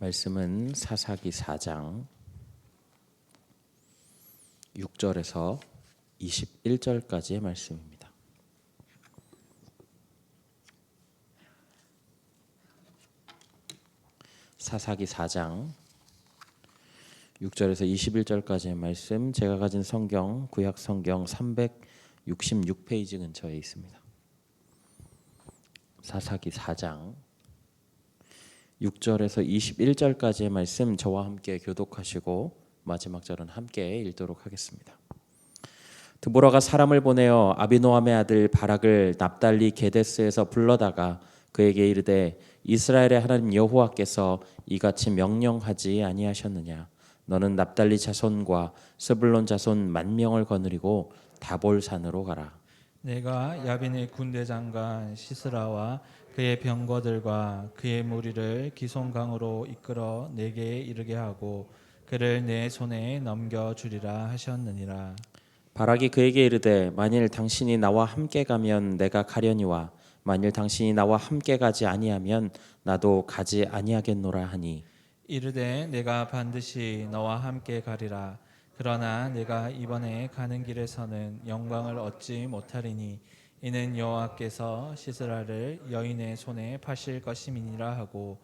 말씀은 사사기 4장 6절에서 21절까지의 말씀입니다. 사사기 4장 6절에서 21절까지의 말씀, 제가 가진 성경 구약 성경 366페이지 근처에 있습니다. 사사기 4장 6절에서 21절까지의 말씀 저와 함께 교독하시고 마지막 절은 함께 읽도록 하겠습니다. 드보라가 사람을 보내어 아비노함의 아들 바락을 납달리 게데스에서 불러다가 그에게 이르되 이스라엘의 하나님 여호와께서 이같이 명령하지 아니하셨느냐? 너는 납달리 자손과 스불론 자손 10,000명을 거느리고 다볼산으로 가라. 내가 야빈의 군대장관 시스라와 그의 병거들과 그의 무리를 기손강으로 이끌어 내게 이르게 하고 그를 내 손에 넘겨주리라 하셨느니라. 바락이 그에게 이르되 만일 당신이 나와 함께 가면 내가 가려니와 만일 당신이 나와 함께 가지 아니하면 나도 가지 아니하겠노라 하니 이르되 내가 반드시 너와 함께 가리라. 그러나 내가 이번에 가는 길에서는 영광을 얻지 못하리니 이는 여호와께서 시스라를 여인의 손에 파실 것임이니라 하고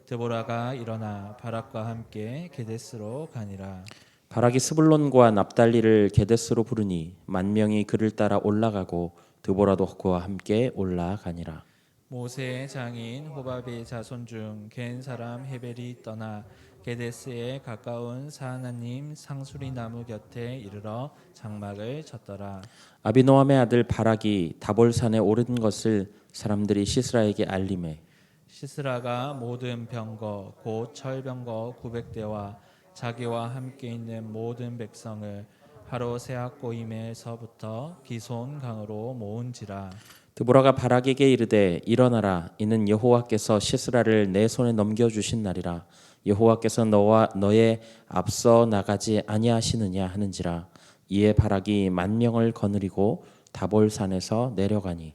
드보라가 일어나 바락과 함께 게데스로 가니라. 바락이 스불론과 납달리를 게데스로 부르니 10,000명이 그를 따라 올라가고 드보라도 그와 함께 올라가니라. 모세의 장인 호밥의 자손 중 겐 사람 헤벨이 떠나 게데스에 가까운 사하나님 상수리 나무 곁에 이르러 장막을 쳤더라. 아비노함의 아들 바락이 다볼산에 오른 것을 사람들이 시스라에게 알림해 시스라가 모든 병거 곧 철병거 900대와 자기와 함께 있는 모든 백성을 하로세아고임에서부터 기손 강으로 모은지라. 드보라가 바락에게 이르되 일어나라 이는 여호와께서 시스라를 내 손에 넘겨주신 날이라. 여호와께서 너와 너의 앞서 나가지 아니하시느냐 하는지라. 이에 바락이 10,000명을 거느리고 다볼산에서 내려가니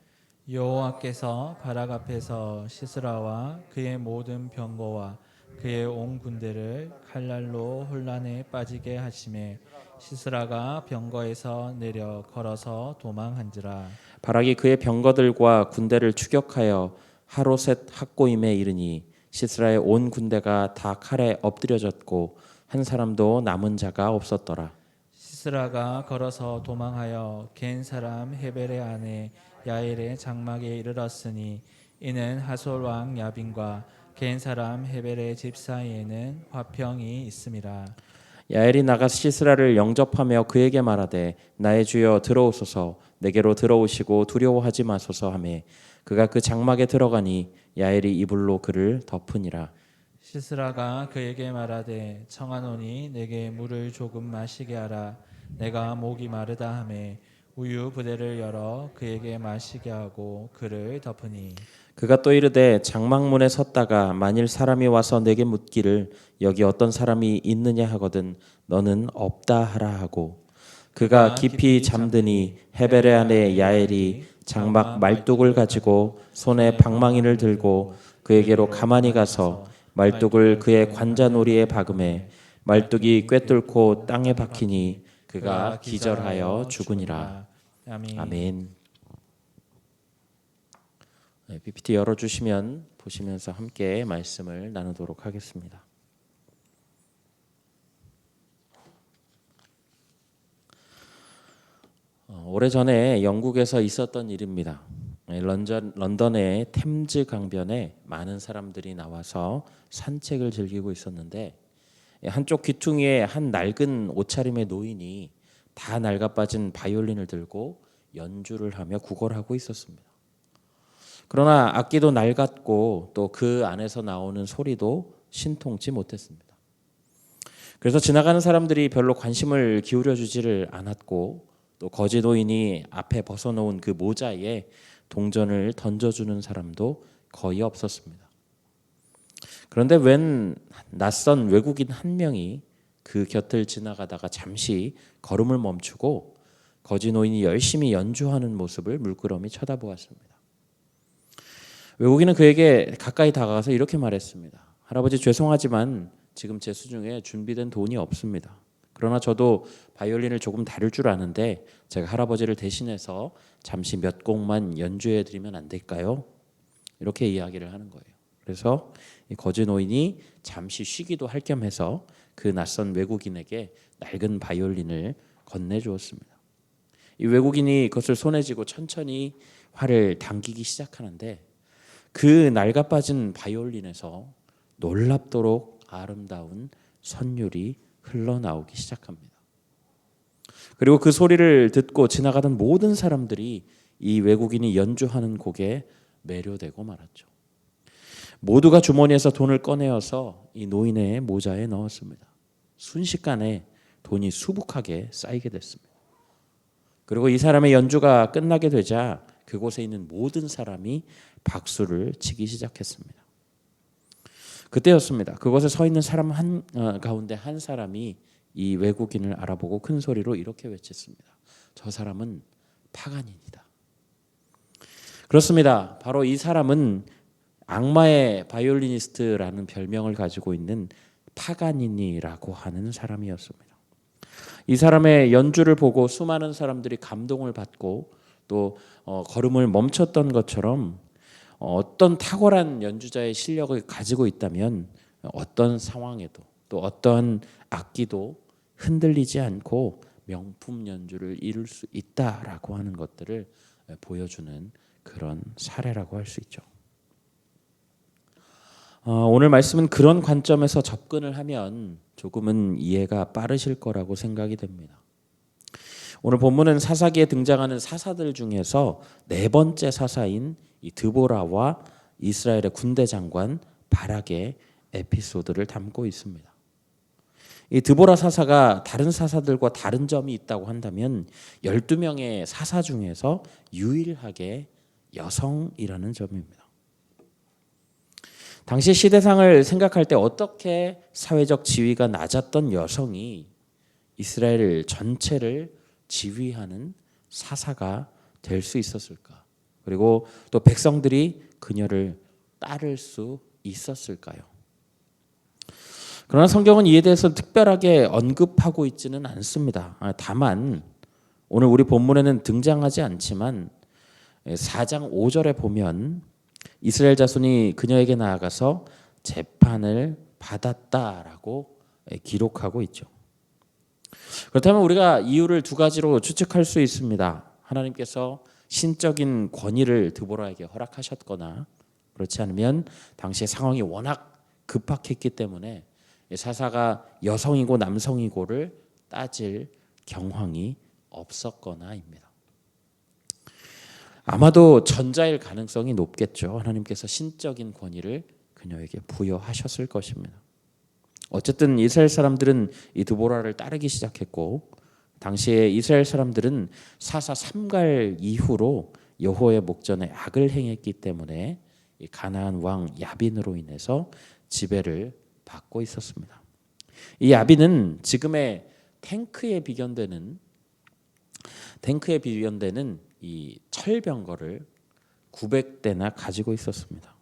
여호와께서 바락 앞에서 시스라와 그의 모든 병거와 그의 온 군대를 칼날로 혼란에 빠지게 하심에 시스라가 병거에서 내려 걸어서 도망한지라. 바락이 그의 병거들과 군대를 추격하여 하로셋 학고임에 이르니 시스라의 온 군대가 다 칼에 엎드려졌고 한 사람도 남은 자가 없었더라. 시스라가 걸어서 도망하여 겐 사람 헤벨의 아내 야엘의 장막에 이르렀으니 이는 하솔 왕 야빈과 겐 사람 헤벨의 집 사이에는 화평이 있음이라. 야엘이 나가 시스라를 영접하며 그에게 말하되 나의 주여 들어오소서 내게로 들어오시고 두려워하지 마소서 하매 그가 그 장막에 들어가니 야엘이 이불로 그를 덮으니라. 시스라가 그에게 말하되 청하노니 내게 물을 조금 마시게 하라. 내가 목이 마르다 하매 우유 부대를 열어 그에게 마시게 하고 그를 덮으니 그가 또 이르되 장막문에 섰다가 만일 사람이 와서 내게 묻기를 여기 어떤 사람이 있느냐 하거든 너는 없다 하라 하고 그가 깊이 잠드니 헤벨의 아내 야엘이 장막 말뚝을 가지고 손에 방망이를 들고 그에게로 가만히 가서 말뚝을 그의 관자놀이에 박음에 말뚝이 꿰뚫고 땅에 박히니 그가 기절하여 죽으니라. 아멘. PPT 열어주시면 보시면서 함께 말씀을 나누도록 하겠습니다. 오래전에 영국에서 있었던 일입니다. 런던의 템즈 강변에 많은 사람들이 나와서 산책을 즐기고 있었는데 한쪽 귀퉁이에 한 낡은 옷차림의 노인이 다 낡아빠진 바이올린을 들고 연주를 하며 구걸하고 있었습니다. 그러나 악기도 낡았고 또 그 안에서 나오는 소리도 신통치 못했습니다. 그래서 지나가는 사람들이 별로 관심을 기울여주지를 않았고 또 거지 노인이 앞에 벗어놓은 그 모자에 동전을 던져주는 사람도 거의 없었습니다. 그런데 웬 낯선 외국인 한 명이 그 곁을 지나가다가 잠시 걸음을 멈추고 거지 노인이 열심히 연주하는 모습을 물끄러미 쳐다보았습니다. 외국인은 그에게 가까이 다가가서 이렇게 말했습니다. 할아버지 죄송하지만 지금 제 수중에 준비된 돈이 없습니다. 그러나 저도 바이올린을 조금 다룰 줄 아는데 제가 할아버지를 대신해서 잠시 몇 곡만 연주해 드리면 안 될까요? 이렇게 이야기를 하는 거예요. 그래서 이 거지 노인이 잠시 쉬기도 할 겸 해서 그 낯선 외국인에게 낡은 바이올린을 건네주었습니다. 이 외국인이 그것을 손에 쥐고 천천히 활을 당기기 시작하는데 그 낡아빠진 바이올린에서 놀랍도록 아름다운 선율이 흘러나오기 시작합니다. 그리고 그 소리를 듣고 지나가던 모든 사람들이 이 외국인이 연주하는 곡에 매료되고 말았죠. 모두가 주머니에서 돈을 꺼내어서 이 노인의 모자에 넣었습니다. 순식간에 돈이 수북하게 쌓이게 됐습니다. 그리고 이 사람의 연주가 끝나게 되자 그곳에 있는 모든 사람이 박수를 치기 시작했습니다. 그때였습니다. 그곳에 서 있는 사람 가운데 한 사람이 이 외국인을 알아보고 큰 소리로 이렇게 외쳤습니다. 저 사람은 파가닌이다. 그렇습니다. 바로 이 사람은 악마의 바이올리니스트라는 별명을 가지고 있는 파가니니라고 하는 사람이었습니다. 이 사람의 연주를 보고 수많은 사람들이 감동을 받고 또 걸음을 멈췄던 것처럼 어떤 탁월한 연주자의 실력을 가지고 있다면 어떤 상황에도 또 어떤 악기도 흔들리지 않고 명품 연주를 이룰 수 있다라고 하는 것들을 보여주는 그런 사례라고 할 수 있죠. 오늘 말씀은 그런 관점에서 접근을 하면 조금은 이해가 빠르실 거라고 생각이 됩니다. 오늘 본문은 사사기에 등장하는 사사들 중에서 네 번째 사사인 이 드보라와 이스라엘의 군대 장관 바락의 에피소드를 담고 있습니다. 이 드보라 사사가 다른 사사들과 다른 점이 있다고 한다면 12명의 사사 중에서 유일하게 여성이라는 점입니다. 당시 시대상을 생각할 때 어떻게 사회적 지위가 낮았던 여성이 이스라엘 전체를 지휘하는 사사가 될 수 있었을까? 그리고 또 백성들이 그녀를 따를 수 있었을까요? 그러나 성경은 이에 대해서 특별하게 언급하고 있지는 않습니다. 다만 오늘 우리 본문에는 등장하지 않지만 4장 5절에 보면 이스라엘 자손이 그녀에게 나아가서 재판을 받았다라고 기록하고 있죠. 그렇다면 우리가 이유를 두 가지로 추측할 수 있습니다. 하나님께서 신적인 권위를 드보라에게 허락하셨거나 그렇지 않으면 당시의 상황이 워낙 급박했기 때문에 사사가 여성이고 남성이고를 따질 경황이 없었거나입니다. 아마도 전자일 가능성이 높겠죠. 하나님께서 신적인 권위를 그녀에게 부여하셨을 것입니다. 어쨌든 이스라엘 사람들은 이 드보라를 따르기 시작했고 당시에 이스라엘 사람들은 사사 3갈 이후로 여호와의 목전에 악을 행했기 때문에 이 가나안 왕 야빈으로 인해서 지배를 받고 있었습니다. 이 야빈은 지금의 탱크에 비견되는 이 철병거를 900대나 가지고 있었습니다.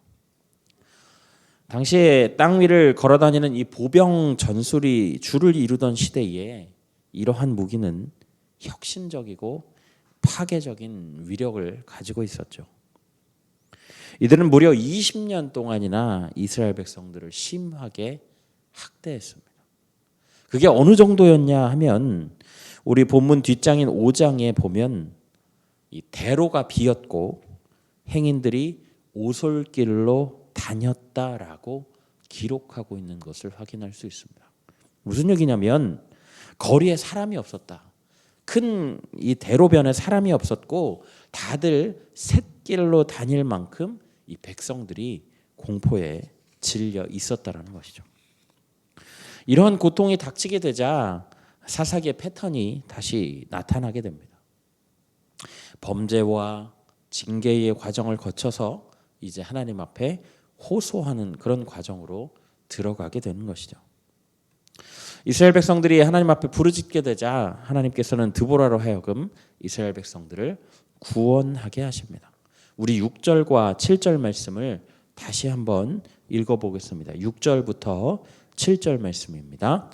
당시에 땅 위를 걸어다니는 이 보병 전술이 주를 이루던 시대에 이러한 무기는 혁신적이고 파괴적인 위력을 가지고 있었죠. 이들은 무려 20년 동안이나 이스라엘 백성들을 심하게 학대했습니다. 그게 어느 정도였냐 하면 우리 본문 뒷장인 5장에 보면 이 대로가 비었고 행인들이 오솔길로 다녔다라고 기록하고 있는 것을 확인할 수 있습니다. 무슨 얘기냐면 거리에 사람이 없었다. 큰 이 대로변에 사람이 없었고 다들 샛길로 다닐 만큼 이 백성들이 공포에 질려 있었다라는 것이죠. 이러한 고통이 닥치게 되자 사사기의 패턴이 다시 나타나게 됩니다. 범죄와 징계의 과정을 거쳐서 이제 하나님 앞에 호소하는 그런 과정으로 들어가게 되는 것이죠. 이스라엘 백성들이 하나님 앞에 부르짖게 되자 하나님께서는 드보라로 하여금 이스라엘 백성들을 구원하게 하십니다. 우리 6절과 7절 말씀을 다시 한번 읽어보겠습니다. 6절부터 7절 말씀입니다.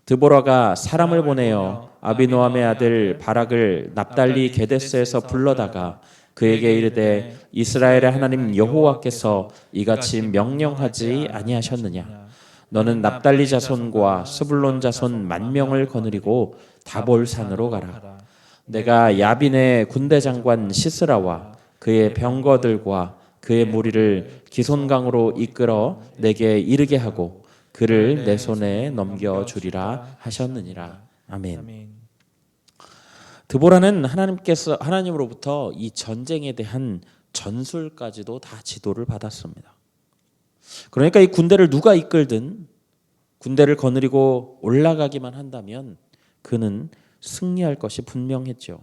드보라가 사람을 보내어 아비노함의 아들 바락을 납달리 게데스에서 불러다가 그에게 이르되 이스라엘의 하나님 여호와께서 이같이 명령하지 아니하셨느냐? 너는 납달리 자손과 스불론 자손 10,000명을 거느리고 다볼산으로 가라. 내가 야빈의 군대 장관 시스라와 그의 병거들과 그의 무리를 기손강으로 이끌어 내게 이르게 하고 그를 내 손에 넘겨주리라 하셨느니라. 아멘. 드보라는 하나님으로부터 이 전쟁에 대한 전술까지도 다 지도를 받았습니다. 그러니까 이 군대를 누가 이끌든 군대를 거느리고 올라가기만 한다면 그는 승리할 것이 분명했죠.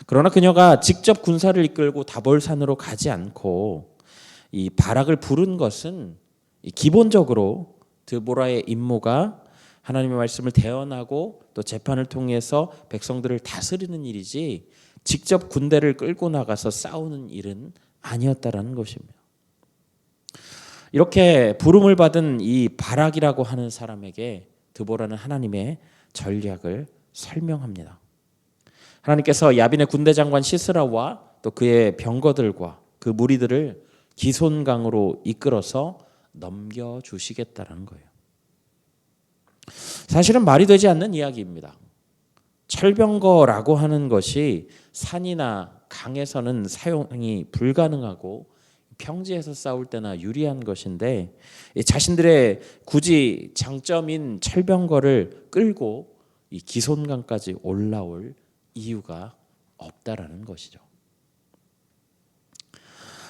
그러나 그녀가 직접 군사를 이끌고 다볼산으로 가지 않고 이 바락을 부른 것은 기본적으로 드보라의 임무가 하나님의 말씀을 대언하고 또 재판을 통해서 백성들을 다스리는 일이지 직접 군대를 끌고 나가서 싸우는 일은 아니었다라는 것입니다. 이렇게 부름을 받은 이 바락이라고 하는 사람에게 드보라는 하나님의 전략을 설명합니다. 하나님께서 야빈의 군대 장관 시스라와 또 그의 병거들과 그 무리들을 기손강으로 이끌어서 넘겨주시겠다는 거예요. 사실은 말이 되지 않는 이야기입니다. 철병거라고 하는 것이 산이나 강에서는 사용이 불가능하고 평지에서 싸울 때나 유리한 것인데 자신들의 굳이 장점인 철병거를 끌고 이 기손강까지 올라올 이유가 없다라는 것이죠.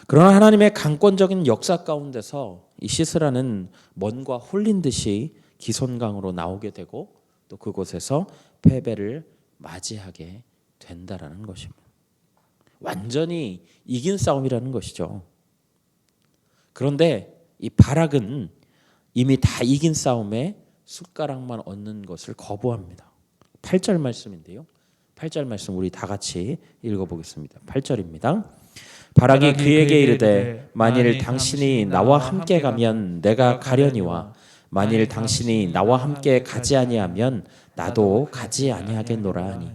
그러나 하나님의 강권적인 역사 가운데서 이 시스라는 먼과 홀린 듯이 기손강으로 나오게 되고 또 그곳에서 패배를 맞이하게 된다라는 것입니다. 완전히 이긴 싸움이라는 것이죠. 그런데 이 바락은 이미 다 이긴 싸움에 숟가락만 얹는 것을 거부합니다. 8절 말씀인데요. 8절 말씀 우리 다 같이 읽어보겠습니다. 8절입니다. 바락이 그에게 이르되 만일 당신이 나와 함께 가면 내가 가려니와 만일 당신이 나와 함께 가지 아니하면 나도 가지 아니하겠노라 하니.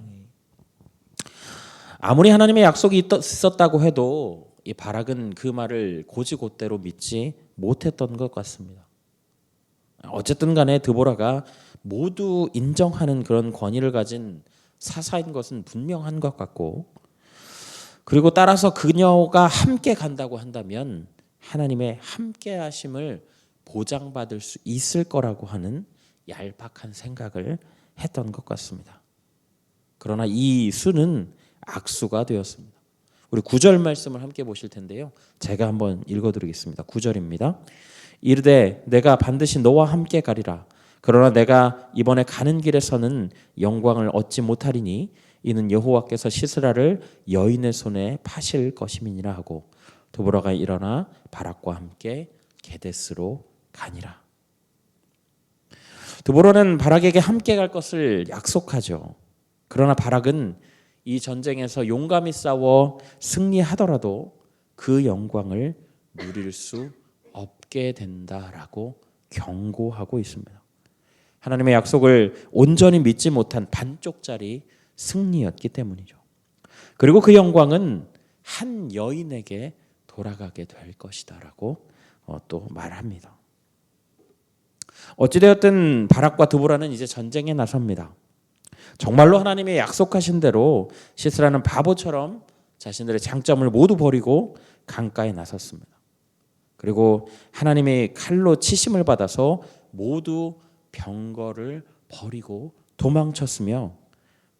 아무리 하나님의 약속이 있었다고 해도 이 바락은 그 말을 고지고대로 믿지 못했던 것 같습니다. 어쨌든 간에 드보라가 모두 인정하는 그런 권위를 가진 사사인 것은 분명한 것 같고, 그리고 따라서 그녀가 함께 간다고 한다면 하나님의 함께 하심을 보장받을 수 있을 거라고 하는 얄팍한 생각을 했던 것 같습니다. 그러나 이 수는 악수가 되었습니다. 우리 9절 말씀을 함께 보실 텐데요. 제가 한번 읽어드리겠습니다. 9절입니다. 이르되 내가 반드시 너와 함께 가리라. 그러나 내가 이번에 가는 길에서는 영광을 얻지 못하리니 이는 여호와께서 시스라를 여인의 손에 파실 것임이니라 하고 드보라가 일어나 바락과 함께 게데스로 가니라. 드보라는 바락에게 함께 갈 것을 약속하죠. 그러나 바락은 이 전쟁에서 용감히 싸워 승리하더라도 그 영광을 누릴 수 없게 된다라고 경고하고 있습니다. 하나님의 약속을 온전히 믿지 못한 반쪽짜리 승리였기 때문이죠. 그리고 그 영광은 한 여인에게 돌아가게 될 것이다라고 또 말합니다. 어찌되었든 바락과 드보라는 이제 전쟁에 나섭니다. 정말로 하나님의 약속하신 대로 시스라는 바보처럼 자신들의 장점을 모두 버리고 강가에 나섰습니다. 그리고 하나님의 칼로 치심을 받아서 모두 병거를 버리고 도망쳤으며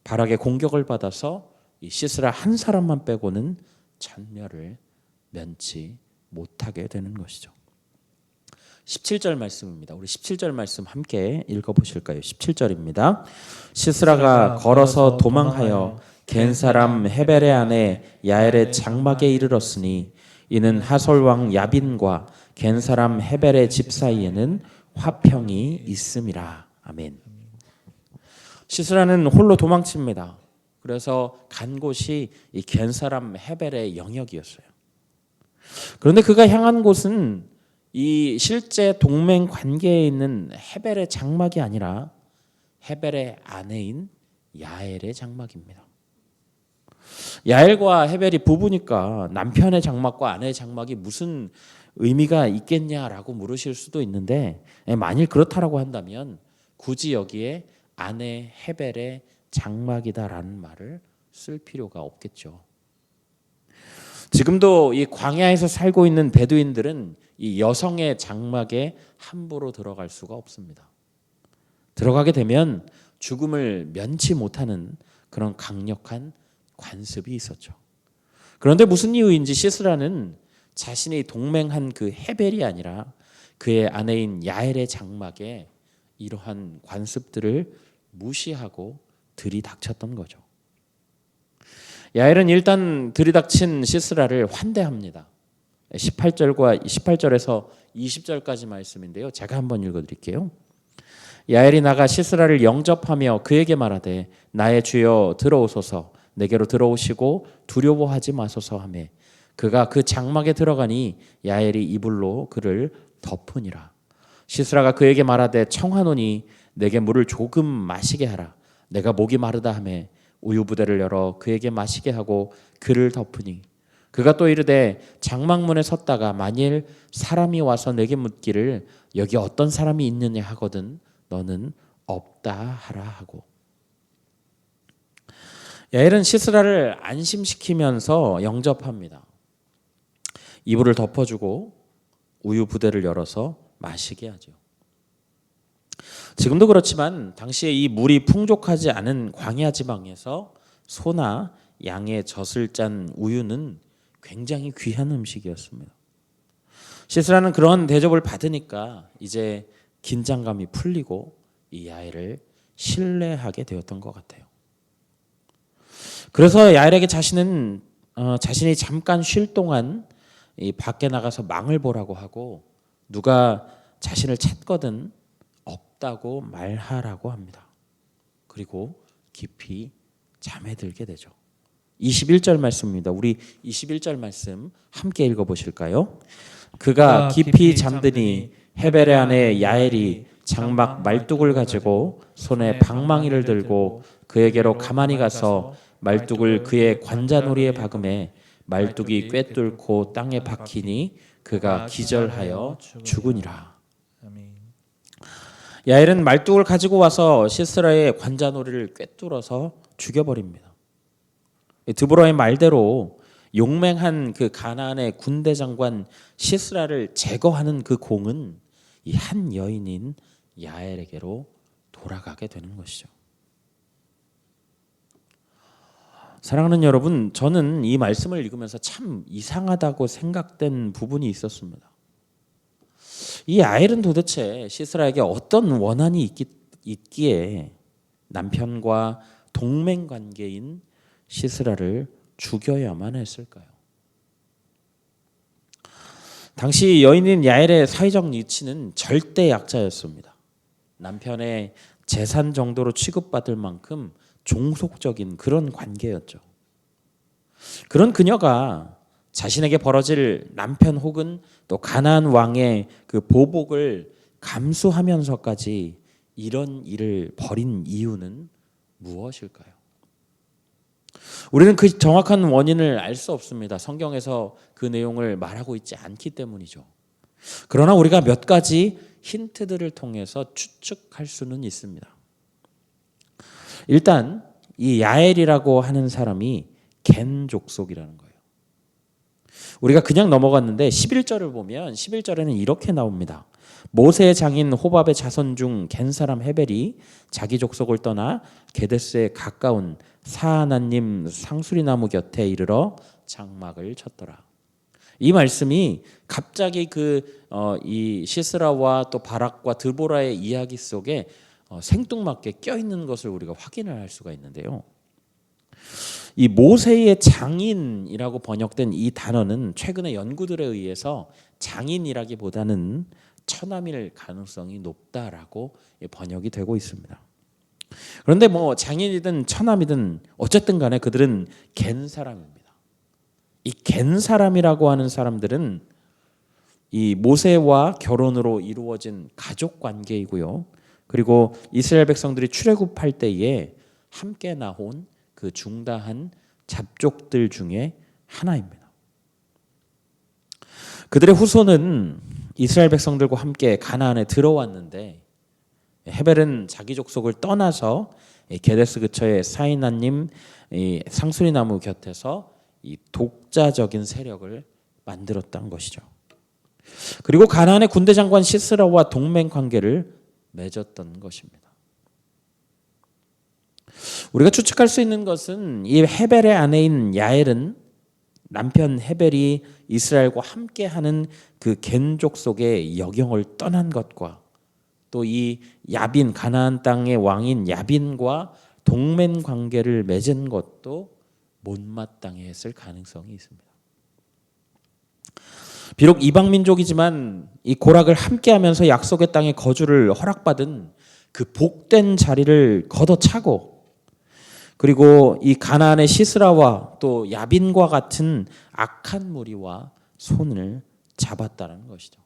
바락의 공격을 받아서 이 시스라 한 사람만 빼고는 전멸을 면치 못하게 되는 것이죠. 17절 말씀입니다. 우리 17절 말씀 함께 읽어보실까요? 17절입니다. 시스라가 걸어서 도망하여 겐 사람 헤벨의 아내 야엘의 장막에 이르렀으니 이는 하솔 왕 야빈과 겐 사람 헤벨의 집 사이에는 화평이 있음이라. 아멘. 시스라는 홀로 도망칩니다. 그래서 간 곳이 이 겐 사람 헤벨의 영역이었어요. 그런데 그가 향한 곳은 이 실제 동맹 관계에 있는 헤벨의 장막이 아니라 헤벨의 아내인 야엘의 장막입니다. 야엘과 헤벨이 부부니까 남편의 장막과 아내의 장막이 무슨 의미가 있겠냐라고 물으실 수도 있는데, 만일 그렇다라고 한다면 굳이 여기에 아내 헤벨의 장막이다라는 말을 쓸 필요가 없겠죠. 지금도 이 광야에서 살고 있는 베두인들은 이 여성의 장막에 함부로 들어갈 수가 없습니다. 들어가게 되면 죽음을 면치 못하는 그런 강력한 관습이 있었죠. 그런데 무슨 이유인지 시스라는 자신이 동맹한 그 헤벨이 아니라 그의 아내인 야엘의 장막에 이러한 관습들을 무시하고 들이닥쳤던 거죠. 야엘은 일단 들이닥친 시스라를 환대합니다. 18절에서 20절까지 말씀인데요. 제가 한번 읽어드릴게요. 야엘이 나가 시스라를 영접하며 그에게 말하되 나의 주여 들어오소서, 내게로 들어오시고 두려워하지 마소서 하매 그가 그 장막에 들어가니 야엘이 이불로 그를 덮으니라. 시스라가 그에게 말하되 청하노니 내게 물을 조금 마시게 하라. 내가 목이 마르다 하매 우유 부대를 열어 그에게 마시게 하고 그를 덮으니 그가 또 이르되 장막문에 섰다가 만일 사람이 와서 내게 묻기를 여기 어떤 사람이 있느냐 하거든 너는 없다 하라 하고. 야엘은 시스라를 안심시키면서 영접합니다. 이불을 덮어주고 우유 부대를 열어서 마시게 하죠. 지금도 그렇지만 당시에 이 물이 풍족하지 않은 광야 지방에서 소나 양의 젖을 짠 우유는 굉장히 귀한 음식이었습니다. 시스라는 그런 대접을 받으니까 이제 긴장감이 풀리고 이 야엘을 신뢰하게 되었던 것 같아요. 그래서 야엘에게 자신이 잠깐 쉴 동안 이 밖에 나가서 망을 보라고 하고 누가 자신을 찾거든 없다고 말하라고 합니다. 그리고 깊이 잠에 들게 되죠. 21절 말씀입니다. 우리 21절 말씀 함께 읽어보실까요? 그가 깊이 잠드니 헤벨의 아내 야엘이 장막 말뚝을 가지고 손에 방망이를 들고 그에게로 가만히 가서 말뚝을 그의 관자놀이에 박음에 말뚝이 꿰뚫고 땅에 박히니 그가 기절하여 죽으니라. 야엘은 말뚝을 가지고 와서 시스라의 관자놀이를 꿰뚫어서 죽여버립니다. 드보라의 말대로 용맹한 그 가나안의 군대 장관 시스라를 제거하는 그 공은 이 한 여인인 야엘에게로 돌아가게 되는 것이죠. 사랑하는 여러분, 저는 이 말씀을 읽으면서 참 이상하다고 생각된 부분이 있었습니다. 이 야엘은 도대체 시스라에게 어떤 원한이 있기에 남편과 동맹 관계인 시스라를 죽여야만 했을까요? 당시 여인인 야엘의 사회적 위치는 절대 약자였습니다. 남편의 재산 정도로 취급받을 만큼 종속적인 그런 관계였죠. 그런 그녀가 자신에게 벌어질 남편 혹은 또 가나안 왕의 그 보복을 감수하면서까지 이런 일을 벌인 이유는 무엇일까요? 우리는 그 정확한 원인을 알 수 없습니다. 성경에서 그 내용을 말하고 있지 않기 때문이죠. 그러나 우리가 몇 가지 힌트들을 통해서 추측할 수는 있습니다. 일단 이 야엘이라고 하는 사람이 겐 족속이라는 거예요. 우리가 그냥 넘어갔는데 11절을 보면 11절에는 이렇게 나옵니다. 모세의 장인 호밥의 자손 중 겐 사람 헤벨이 자기 족속을 떠나 게데스에 가까운 사하나님 상수리나무 곁에 이르러 장막을 쳤더라. 이 말씀이 갑자기 이 시스라와 또 바락과 드보라의 이야기 속에 생뚱맞게 껴있는 것을 우리가 확인을 할 수가 있는데요. 이 모세의 장인이라고 번역된 이 단어는 최근의 연구들에 의해서 장인이라기보다는 처남일 가능성이 높다라고 번역이 되고 있습니다. 그런데 뭐 장인이든 처남이든 어쨌든 간에 그들은 겐 사람입니다. 이 겐 사람이라고 하는 사람들은 이 모세와 결혼으로 이루어진 가족 관계이고요. 그리고 이스라엘 백성들이 출애굽할 때에 함께 나온 그 중다한 잡족들 중에 하나입니다. 그들의 후손은 이스라엘 백성들과 함께 가나안에 들어왔는데 헤벨은 자기 족속을 떠나서 게데스 근처의 사이나님 상수리 나무 곁에서 이 독자적인 세력을 만들었던 것이죠. 그리고 가나안의 군대 장관 시스라와 동맹 관계를 맺었던 것입니다. 우리가 추측할 수 있는 것은 이 헤벨의 아내인 야엘은 남편 헤벨이 이스라엘과 함께하는 그 겐족 속의 여경을 떠난 것과 또 이 야빈 가나안 땅의 왕인 야빈과 동맹 관계를 맺은 것도 못마땅했을 가능성이 있습니다. 비록 이방 민족이지만 이 고락을 함께하면서 약속의 땅에 거주를 허락받은 그 복된 자리를 걷어차고 그리고 이 가나안의 시스라와 또 야빈과 같은 악한 무리와 손을 잡았다는 것이죠.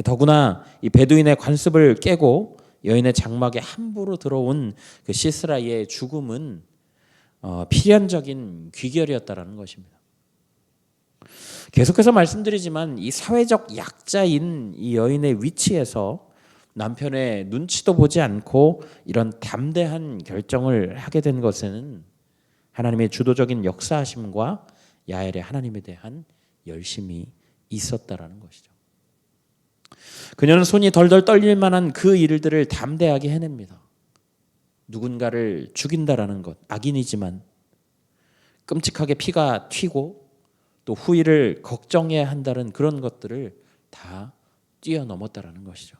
더구나 이 베두인의 관습을 깨고 여인의 장막에 함부로 들어온 그 시스라의 죽음은 필연적인 귀결이었다라는 것입니다. 계속해서 말씀드리지만 이 사회적 약자인 이 여인의 위치에서 남편의 눈치도 보지 않고 이런 담대한 결정을 하게 된 것에는 하나님의 주도적인 역사하심과 야엘의 하나님에 대한 열심이 있었다라는 것이죠. 그녀는 손이 덜덜 떨릴 만한 그 일들을 담대하게 해냅니다. 누군가를 죽인다라는 것, 악인이지만 끔찍하게 피가 튀고 또 후일을 걱정해야 한다는 그런 것들을 다 뛰어넘었다라는 것이죠.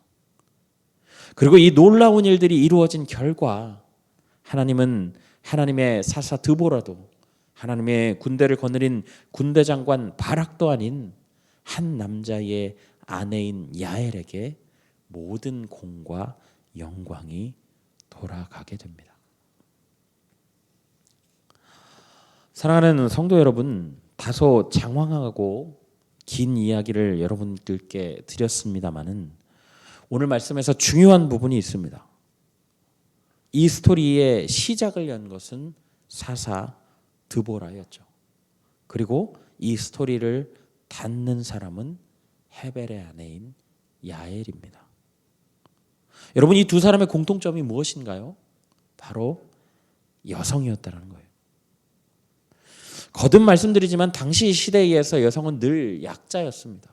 그리고 이 놀라운 일들이 이루어진 결과 하나님은 하나님의 사사 드보라도 하나님의 군대를 거느린 군대 장관 바락도 아닌 한 남자의 아내인 야엘에게 모든 공과 영광이 돌아가게 됩니다. 사랑하는 성도 여러분, 다소 장황하고 긴 이야기를 여러분들께 드렸습니다마는 오늘 말씀에서 중요한 부분이 있습니다. 이 스토리의 시작을 연 것은 사사 드보라였죠. 그리고 이 스토리를 닫는 사람은 헤벨의 아내인 야엘입니다. 여러분, 이 두 사람의 공통점이 무엇인가요? 바로 여성이었다는 거예요. 거듭 말씀드리지만 당시 시대에서 여성은 늘 약자였습니다.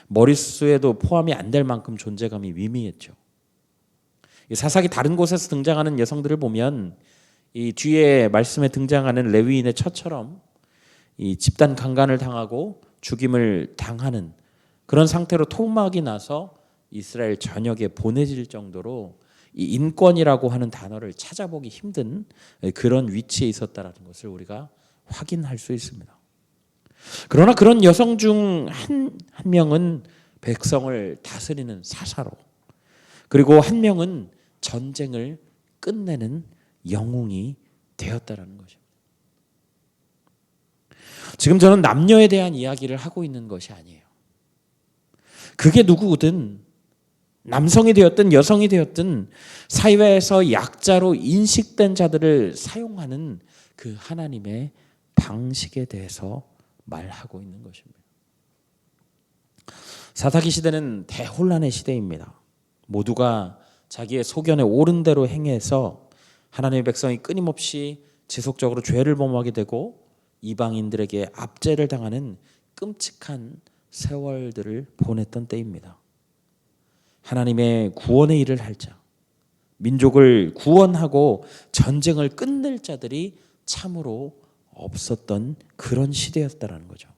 머릿수에도 포함이 안 될 만큼 존재감이 미미했죠. 사사기 다른 곳에서 등장하는 여성들을 보면 이 뒤에 말씀에 등장하는 레위인의 처처럼 이 집단 강간을 당하고 죽임을 당하는 그런 상태로 토막이 나서 이스라엘 전역에 보내질 정도로 이 인권이라고 하는 단어를 찾아보기 힘든 그런 위치에 있었다라는 것을 우리가 확인할 수 있습니다. 그러나 그런 여성 중 한 명은 백성을 다스리는 사사로, 그리고 한 명은 전쟁을 끝내는 영웅이 되었다라는 거죠. 지금 저는 남녀에 대한 이야기를 하고 있는 것이 아니에요. 그게 누구든 남성이 되었든 여성이 되었든 사회에서 약자로 인식된 자들을 사용하는 그 하나님의 방식에 대해서 말하고 있는 것입니다. 사사기 시대는 대혼란의 시대입니다. 모두가 자기의 소견에 옳은 대로 행해서 하나님의 백성이 끊임없이 지속적으로 죄를 범하게 되고 이방인들에게 압제를 당하는 끔찍한 세월들을 보냈던 때입니다. 하나님의 구원의 일을 할 자, 민족을 구원하고 전쟁을 끝낼 자들이 참으로 없었던 그런 시대였다라는 거죠.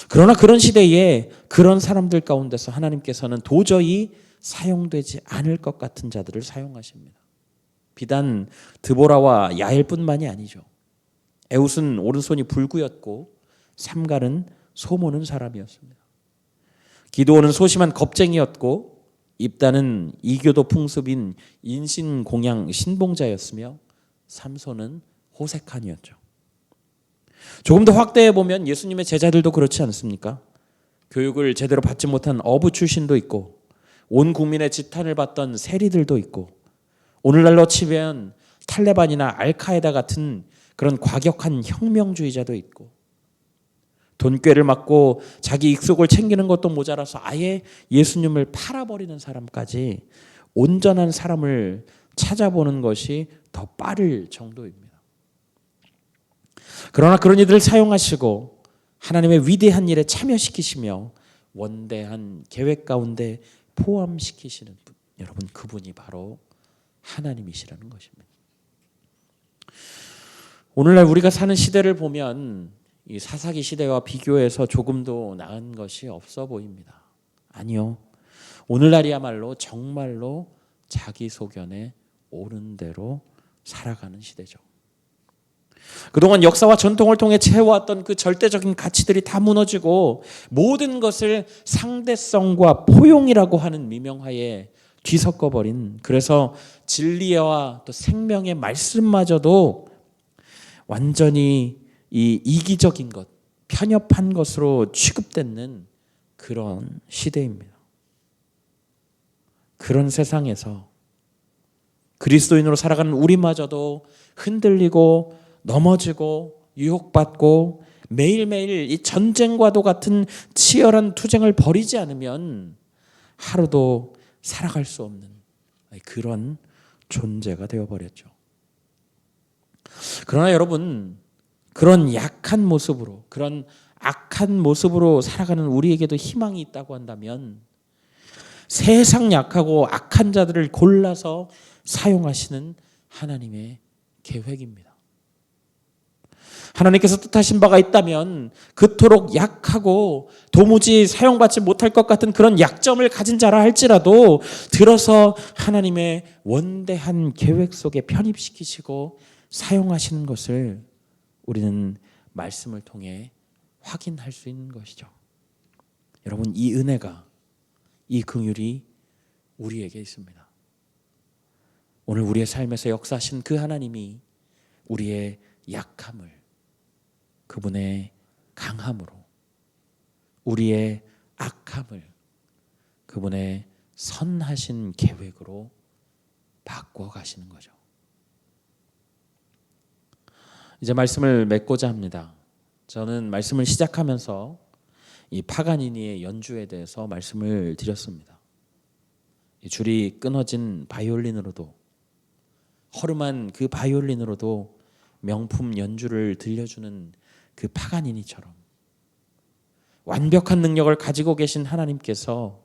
그러나 그런 시대에 그런 사람들 가운데서 하나님께서는 도저히 사용되지 않을 것 같은 자들을 사용하십니다. 비단 드보라와 야엘뿐만이 아니죠. 에웃은 오른손이 불구였고 삼갈은 소모는 사람이었습니다. 기드온은 소심한 겁쟁이였고 입다는 이교도 풍습인 인신공양 신봉자였으며 삼손은 호색한이었죠. 조금 더 확대해 보면 예수님의 제자들도 그렇지 않습니까? 교육을 제대로 받지 못한 어부 출신도 있고 온 국민의 지탄을 받던 세리들도 있고 오늘날로 치면 탈레반이나 알카에다 같은 그런 과격한 혁명주의자도 있고 돈꾀를 맞고 자기 익속을 챙기는 것도 모자라서 아예 예수님을 팔아버리는 사람까지 온전한 사람을 찾아보는 것이 더 빠를 정도입니다. 그러나 그런 이들을 사용하시고 하나님의 위대한 일에 참여시키시며 원대한 계획 가운데 포함시키시는 분, 여러분 그분이 바로 하나님이시라는 것입니다. 오늘날 우리가 사는 시대를 보면 이 사사기 시대와 비교해서 조금도 나은 것이 없어 보입니다. 아니요. 오늘날이야말로 정말로 자기 소견에 옳은 대로 살아가는 시대죠. 그동안 역사와 전통을 통해 채워왔던 그 절대적인 가치들이 다 무너지고 모든 것을 상대성과 포용이라고 하는 미명하에 뒤섞어버린, 그래서 진리와 또 생명의 말씀마저도 완전히 이 이기적인 것, 편협한 것으로 취급되는 그런 시대입니다. 그런 세상에서 그리스도인으로 살아가는 우리마저도 흔들리고 넘어지고 유혹받고 매일매일 이 전쟁과도 같은 치열한 투쟁을 벌이지 않으면 하루도 살아갈 수 없는 그런 존재가 되어버렸죠. 그러나 여러분, 그런 약한 모습으로, 그런 악한 모습으로 살아가는 우리에게도 희망이 있다고 한다면 세상 약하고 악한 자들을 골라서 사용하시는 하나님의 계획입니다. 하나님께서 뜻하신 바가 있다면 그토록 약하고 도무지 사용받지 못할 것 같은 그런 약점을 가진 자라 할지라도 들어서 하나님의 원대한 계획 속에 편입시키시고 사용하시는 것을 우리는 말씀을 통해 확인할 수 있는 것이죠. 여러분, 이 은혜가, 이 긍휼이 우리에게 있습니다. 오늘 우리의 삶에서 역사하신 그 하나님이 우리의 약함을 그분의 강함으로, 우리의 악함을 그분의 선하신 계획으로 바꿔 가시는 거죠. 이제 말씀을 맺고자 합니다. 저는 말씀을 시작하면서 이 파가니니의 연주에 대해서 말씀을 드렸습니다. 이 줄이 끊어진 바이올린으로도, 허름한 그 바이올린으로도 명품 연주를 들려주는 그 파가니니처럼 완벽한 능력을 가지고 계신 하나님께서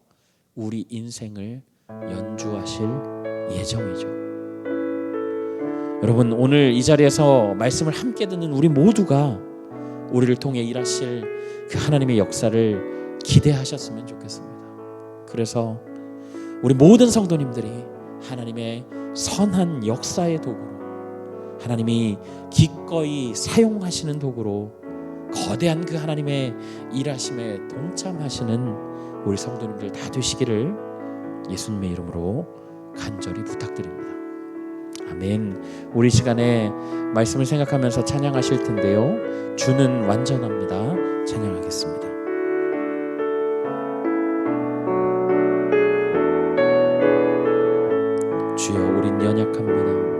우리 인생을 연주하실 예정이죠. 여러분, 오늘 이 자리에서 말씀을 함께 듣는 우리 모두가 우리를 통해 일하실 그 하나님의 역사를 기대하셨으면 좋겠습니다. 그래서 우리 모든 성도님들이 하나님의 선한 역사의 도구로, 하나님이 기꺼이 사용하시는 도구로 거대한 그 하나님의 일하심에 동참하시는 우리 성도님들 다 되시기를 예수님의 이름으로 간절히 부탁드립니다. 아멘. 우리 시간에 말씀을 생각하면서 찬양하실 텐데요, 주는 완전합니다. 찬양하겠습니다. 주여, 우린 연약합니다.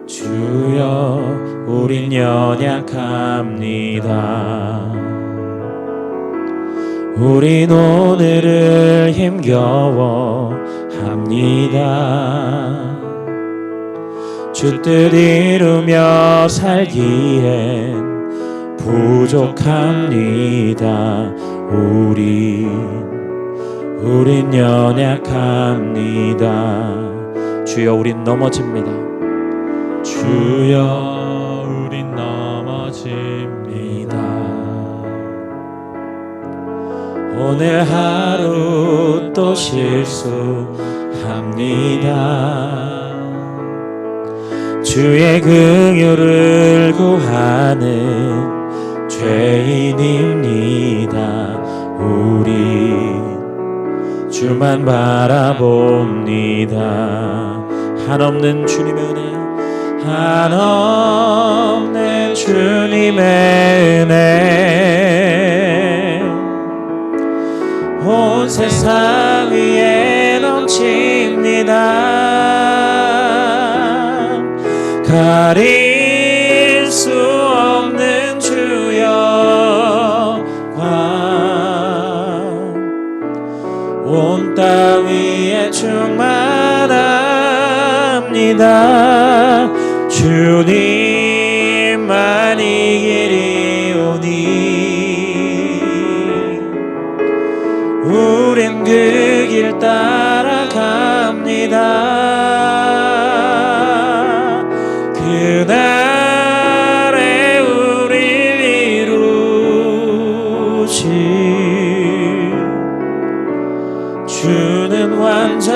주여, 우린 연약합니다. 우린 오늘을 힘겨워합니다. 주 뜻 이루며 살기엔 부족합니다. 우린 연약합니다. 주여, 우린 넘어집니다. 주여, 우린 넘어집니다. 오늘 하루 또 실수합니다. 주의 긍휼을 구하는 죄인입니다. 우린 주만 바라봅니다. 한없는 주님의 은혜, 한없는 주님의 은혜, 땅 위에 넘칩니다. 가릴 수 없는 주의 온 땅 위에 충만합니다. 주님만 이 길이 오니 우린 그 길 따라갑니다. 그날에 우릴 이루신 주는 완전합니다.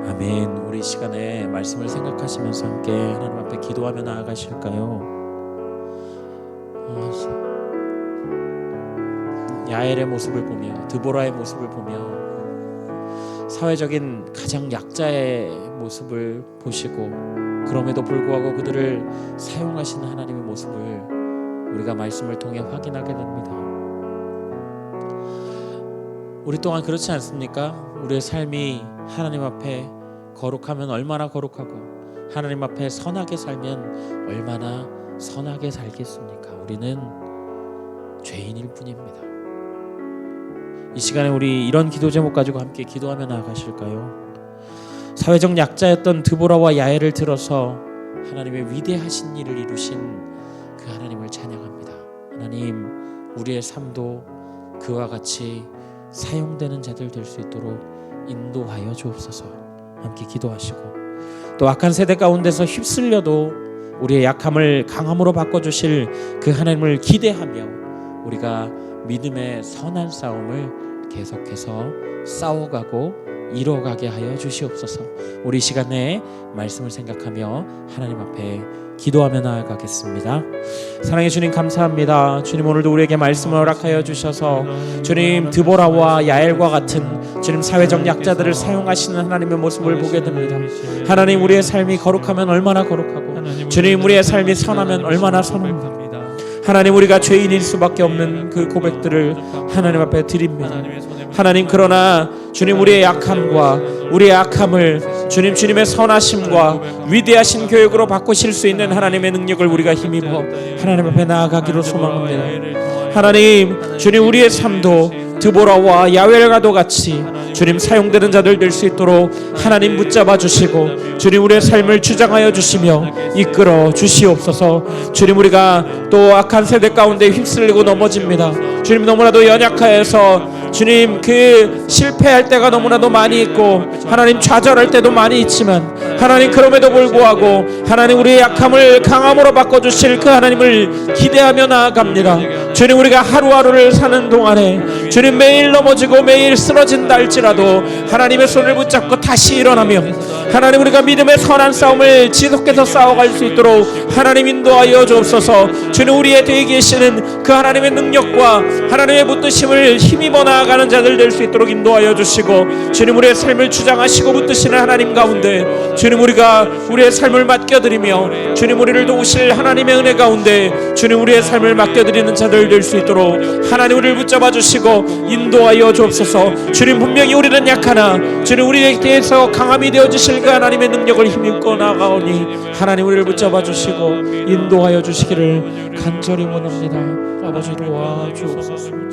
아멘. 우리 시간에 말씀을 생각하시면서 함께 하나님 앞에 기도하며 나아가실까요? 야엘의 모습을 보며 드보라의 모습을 보며 사회적인 가장 약자의 모습을 보시고 그럼에도 불구하고 그들을 사용하시는 하나님의 모습을 우리가 말씀을 통해 확인하게 됩니다. 우리 또한 그렇지 않습니까? 우리의 삶이 하나님 앞에 거룩하면 얼마나 거룩하고 하나님 앞에 선하게 살면 얼마나 선하게 살겠습니까? 우리는 죄인일 뿐입니다. 이 시간에 우리 이런 기도 제목 가지고 함께 기도하며 나아가실까요? 사회적 약자였던 드보라와 야엘을 들어서 하나님의 위대하신 일을 이루신 그 하나님을 찬양합니다. 하나님, 우리의 삶도 그와 같이 사용되는 자들 될 수 있도록 인도하여 주옵소서. 함께 기도하시고 또 악한 세대 가운데서 휩쓸려도 우리의 약함을 강함으로 바꿔주실 그 하나님을 기대하며 우리가 믿음의 선한 싸움을 계속해서 싸워가고 이뤄가게 하여 주시옵소서. 우리 시간에 말씀을 생각하며 하나님 앞에 기도하며 나아가겠습니다. 사랑해 주님, 감사합니다. 주님, 오늘도 우리에게 말씀을 허락하여 주셔서 주님, 드보라와 야엘과 같은 주님 사회적 약자들을 사용하시는 하나님의 모습을 보게 됩니다. 하나님, 우리의 삶이 거룩하면 얼마나 거룩하고 주님, 우리의 삶이 선하면 얼마나 선합니다. 하나님, 우리가 죄인일 수밖에 없는 그 고백들을 하나님 앞에 드립니다. 하나님, 그러나 주님, 우리의 약함과 우리의 악함을 주님, 주님의 선하심과 위대하신 교육으로 바꾸실 수 있는 하나님의 능력을 우리가 힘입어 하나님 앞에 나아가기로 소망합니다. 하나님, 주님, 우리의 삶도 드보라와 야웰과도 같이 주님 사용되는 자들 될 수 있도록 하나님 붙잡아 주시고 주님, 우리의 삶을 주장하여 주시며 이끌어 주시옵소서. 주님, 우리가 또 악한 세대 가운데 휩쓸리고 넘어집니다. 주님, 너무나도 연약하여서 주님, 그 실패할 때가 너무나도 많이 있고 하나님 좌절할 때도 많이 있지만 하나님, 그럼에도 불구하고 하나님, 우리의 약함을 강함으로 바꿔주실 그 하나님을 기대하며 나아갑니다. 주님, 우리가 하루하루를 사는 동안에 주님, 매일 넘어지고 매일 쓰러진다 할지라도 하나님의 손을 붙잡고 다시 일어나며 하나님, 우리가 믿음의 선한 싸움을 지속해서 싸워갈 수 있도록 하나님 인도하여 주옵소서. 주님, 우리에 대해 계시는 그 하나님의 능력과 하나님의 붙드심을 힘입어 나아가는 자들 될 수 있도록 인도하여 주시고 주님, 우리의 삶을 주장하시고 붙드시는 하나님 가운데 주님, 우리가 우리의 삶을 맡겨드리며 주님, 우리를 도우실 하나님의 은혜 가운데 주님, 우리의 삶을 맡겨드리는 자들 될 수 있도록 하나님, 우리를 붙잡아 주시고 인도하여 주옵소서. 주님, 분명히 우리는 약하나 주님, 우리에 대해서 강함이 되어 주실 그 하나님의 능력을 힘입고 나아가오니 하나님, 우리를 붙잡아 주시고 인도하여 주시기를 간절히 원합니다. 아버지, 도와주옵소서.